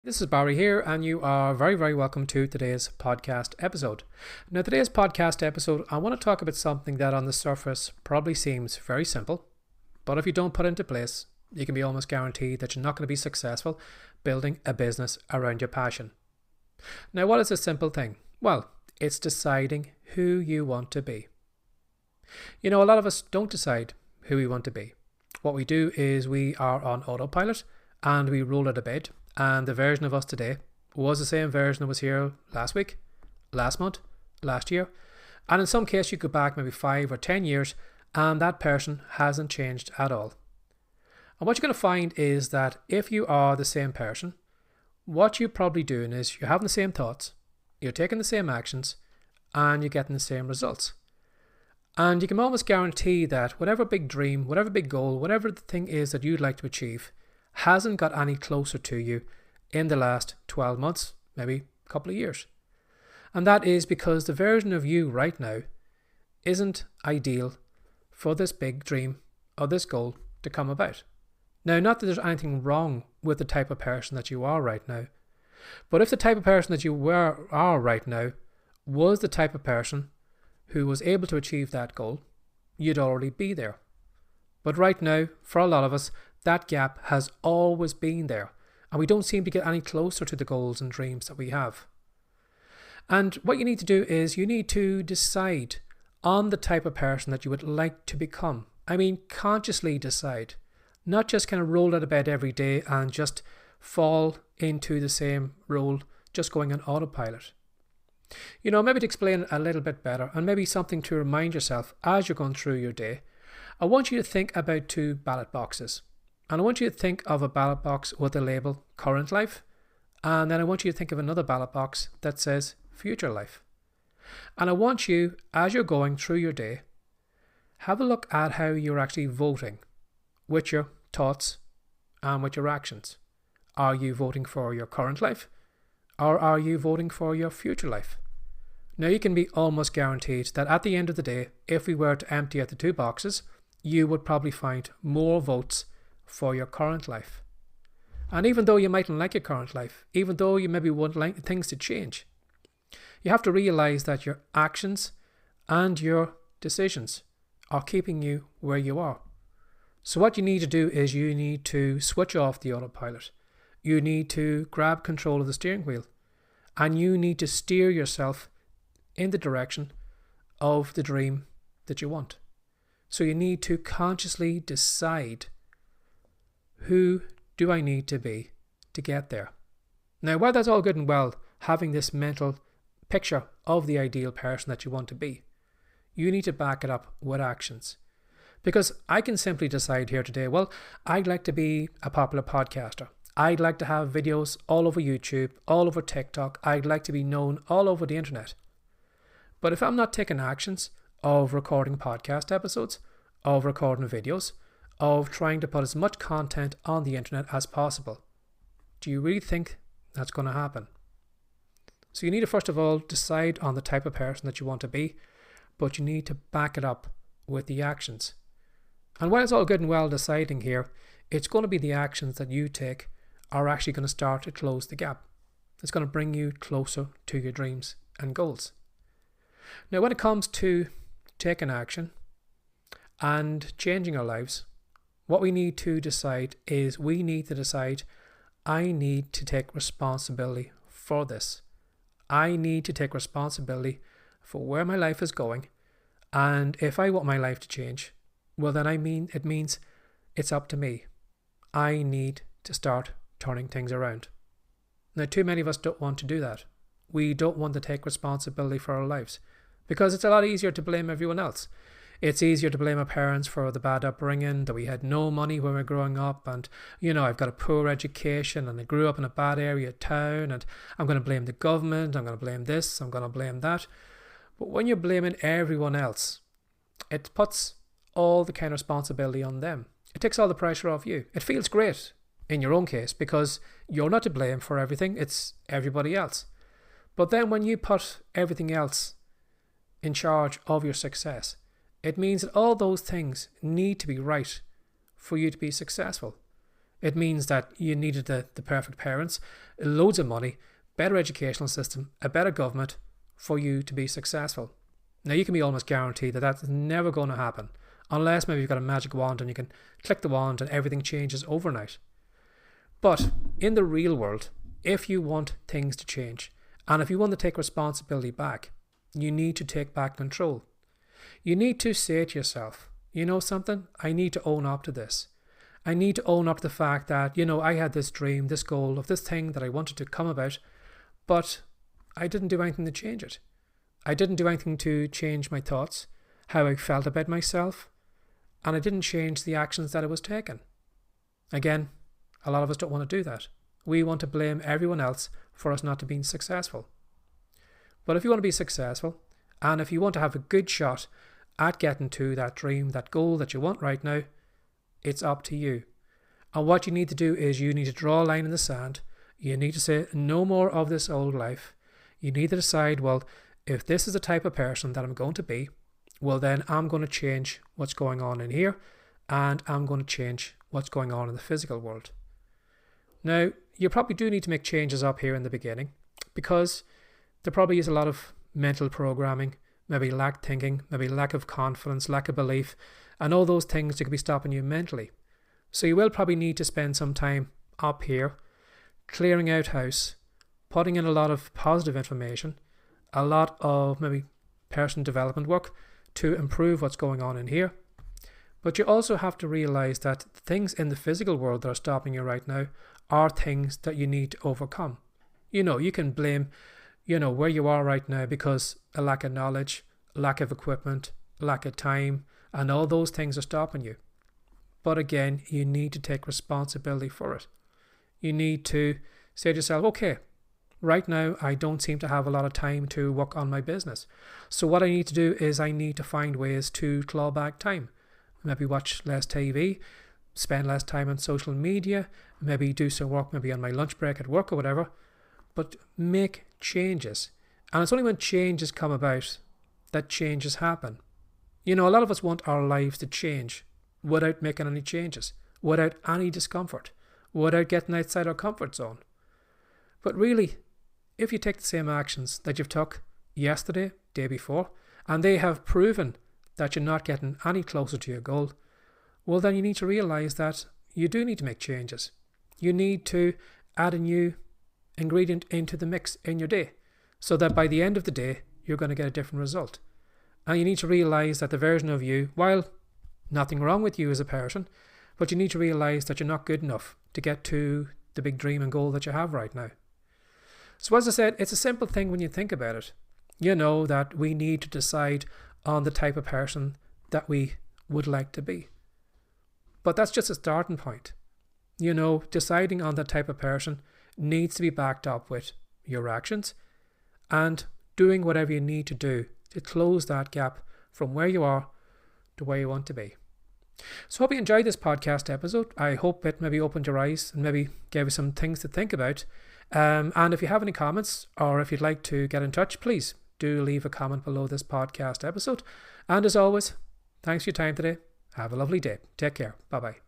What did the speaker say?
This is Barry here, and you are very, very welcome to today's podcast episode. Now, today's podcast episode, I want to talk about something that on the surface probably seems very simple, but if you don't put it into place, you can be almost guaranteed that you're not going to be successful building a business around your passion. Now, what is a simple thing? Well, it's deciding who you want to be. You know, a lot of us don't decide who we want to be. What we do is we are on autopilot and we roll out of bed. And the version of us today was the same version that was here last week, last month, last year. And in some case, you go back maybe 5 or 10 years and that person hasn't changed at all. And what you're going to find is that if you are the same person, what you're probably doing is you're having the same thoughts, you're taking the same actions, and you're getting the same results. And you can almost guarantee that whatever big dream, whatever big goal, whatever the thing is that you'd like to achieve, hasn't got any closer to you in the last 12 months, maybe a couple of years. And that is because the version of you right now isn't ideal for this big dream or this goal to come about. Now, not that there's anything wrong with the type of person that you are right now, but if the type of person that you are right now was the type of person who was able to achieve that goal, you'd already be there. But right now, for a lot of us, that gap has always been there, and we don't seem to get any closer to the goals and dreams that we have. And what you need to do is you need to decide on the type of person that you would like to become. I mean, consciously decide, not just kind of roll out of bed every day and just fall into the same role, just going on autopilot. You know, maybe to explain it a little bit better, and maybe something to remind yourself as you're going through your day, I want you to think about 2 ballot boxes. And I want you to think of a ballot box with the label current life. And then I want you to think of another ballot box that says future life. And I want you, as you're going through your day, have a look at how you're actually voting with your thoughts and with your actions. Are you voting for your current life? Or are you voting for your future life? Now, you can be almost guaranteed that at the end of the day, if we were to empty out the 2 boxes, you would probably find more votes for your current life. And even though you mightn't like your current life, even though you maybe would like things to change, you have to realize that your actions and your decisions are keeping you where you are. So what you need to do is you need to switch off the autopilot. You need to grab control of the steering wheel, and you need to steer yourself in the direction of the dream that you want. So you need to consciously decide, who do I need to be to get there? Now, while that's all good and well, having this mental picture of the ideal person that you want to be, you need to back it up with actions. Because I can simply decide here today, well, I'd like to be a popular podcaster. I'd like to have videos all over YouTube, all over TikTok. I'd like to be known all over the internet. But if I'm not taking actions of recording podcast episodes, of recording videos, of trying to put as much content on the internet as possible, do you really think that's going to happen? So you need to first of all decide on the type of person that you want to be, but you need to back it up with the actions. And while it's all good and well deciding here, it's going to be the actions that you take are actually going to start to close the gap. It's going to bring you closer to your dreams and goals. Now, when it comes to taking action and changing our lives, what we need to decide is we need to decide, I need to take responsibility for this. I need to take responsibility for where my life is going. And if I want my life to change, well, then it means it's up to me. I need to start turning things around. Now, too many of us don't want to do that. We don't want to take responsibility for our lives because it's a lot easier to blame everyone else. It's easier to blame our parents for the bad upbringing, that we had no money when we were growing up, and, you know, I've got a poor education and I grew up in a bad area of town, and I'm going to blame the government, I'm going to blame this, I'm going to blame that. But when you're blaming everyone else, it puts all the kind of responsibility on them. It takes all the pressure off you. It feels great in your own case because you're not to blame for everything, it's everybody else. But then when you put everything else in charge of your success, it means that all those things need to be right for you to be successful. It means that you needed the perfect parents, loads of money, better educational system, a better government for you to be successful. Now, you can be almost guaranteed that that's never going to happen, unless maybe you've got a magic wand and you can click the wand and everything changes overnight. But in the real world, if you want things to change, and if you want to take responsibility back, you need to take back control. You need to say to yourself, you know something, I need to own up to this. I need to own up to the fact that, I had this dream, this goal of this thing that I wanted to come about, but I didn't do anything to change it. I didn't do anything to change my thoughts, how I felt about myself, and I didn't change the actions that I was taking. Again, a lot of us don't want to do that. We want to blame everyone else for us not to being successful. But if you want to be successful, and if you want to have a good shot at getting to that dream, that goal that you want right now, it's up to you. And what you need to do is you need to draw a line in the sand. You need to say, no more of this old life. You need to decide, well, if this is the type of person that I'm going to be, well, then I'm going to change what's going on in here, and I'm going to change what's going on in the physical world. Now, you probably do need to make changes up here in the beginning, because there probably is a lot of mental programming, maybe lack thinking, maybe lack of confidence, lack of belief, and all those things that could be stopping you mentally. So you will probably need to spend some time up here, clearing out house, putting in a lot of positive information, a lot of maybe personal development work to improve what's going on in here. But you also have to realize that things in the physical world that are stopping you right now are things that you need to overcome. You can blame, where you are right now because a lack of knowledge, lack of equipment, lack of time, and all those things are stopping you. But again, you need to take responsibility for it. You need to say to yourself, okay, right now I don't seem to have a lot of time to work on my business. So what I need to do is I need to find ways to claw back time. Maybe watch less TV, spend less time on social media, maybe do some work maybe on my lunch break at work or whatever. But make changes. And it's only when changes come about that changes happen. A lot of us want our lives to change without making any changes, without any discomfort, without getting outside our comfort zone. But really, if you take the same actions that you've took yesterday, day before, and they have proven that you're not getting any closer to your goal, well then you need to realize that you do need to make changes. You need to add a new ingredient into the mix in your day, so that by the end of the day, you're going to get a different result. And you need to realize that the version of you, while nothing wrong with you as a person, but you need to realize that you're not good enough to get to the big dream and goal that you have right now. So as I said, it's a simple thing when you think about it. That we need to decide on the type of person that we would like to be. But that's just a starting point. Deciding on that type of person needs to be backed up with your actions and doing whatever you need to do to close that gap from where you are to where you want to be. So I hope you enjoyed this podcast episode. I hope it maybe opened your eyes and maybe gave you some things to think about. And if you have any comments or if you'd like to get in touch, please do leave a comment below this podcast episode. And as always, thanks for your time today. Have a lovely day. Take care. Bye-bye.